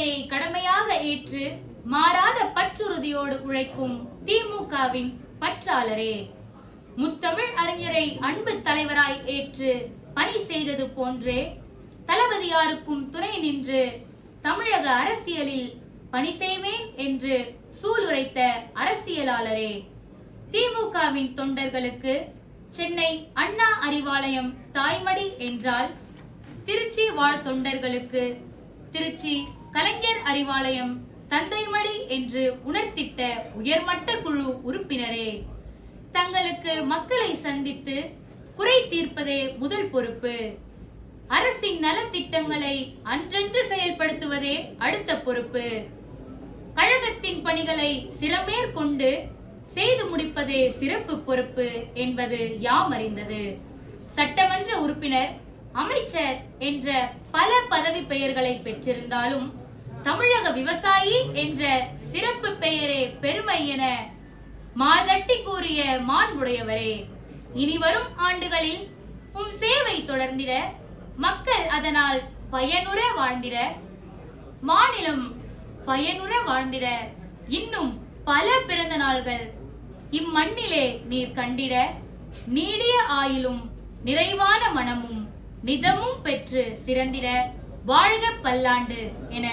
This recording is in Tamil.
சேவையை கடமையாக ஏற்று மாறாத பற்றுறுதியோடு உழைக்கும் திமுகவின் பற்றாளரே, முத்தமிழ் அறிஞரை அன்பு தலைவராய் ஏற்று பணி செய்தது போன்றே தளபதியாருக்கும் துணை நின்று தமிழக அரசியலில் பணி செய்வேன் என்று சூளுரைத்த அரசியலாளரே, திமுகவின் தொண்டர்களுக்கு சென்னை அண்ணா அறிவாலயம் தாய்மடி என்றால், திருச்சி வாழ் தொண்டர்களுக்கு திருச்சி கலைஞர் அறிவாலயம் தந்தைமடி என்று உணர்த்திட்ட உயர்மட்ட குழு உறுப்பினரே, தங்களுக்கு மக்களை சந்தித்து குறை தீர்ப்பதே முதல் பொறுப்பு. அரசின் நலத்திட்டங்களை அன்றன்று செயல்படுத்துவதே அடுத்த பொறுப்பு. கழகத்தின் பணிகளை சிறமேற்கொண்டு செய்து முடிப்பதே சிறப்பு பொறுப்பு என்பது யாம் அறிந்தது. சட்டமன்ற உறுப்பினர், அமைச்சர் என்ற பல பதவி பெயர்களை பெற்றிருந்தாலும் தமிழக விவசாயி என்ற சிறப்பு பெயரே பெருமை என மாதட்டி கூறிய மாண்புடையவரே, இனி வரும் ஆண்டுகளில் உம் சேவை தொடர்ந்திட, மக்கள் அதனால் பயனுற வாழ்ந்திட, மாநிலம் பயனுற வாழ்ந்திட இன்னும் பல பிறந்த நாள்கள் இம்மண்ணிலே நீர் கண்டிட, நீடிய ஆயுளும் நிறைவான மனமும் நிதமும் பெற்று சிறந்திட, வாழ்க பல்லாண்டு என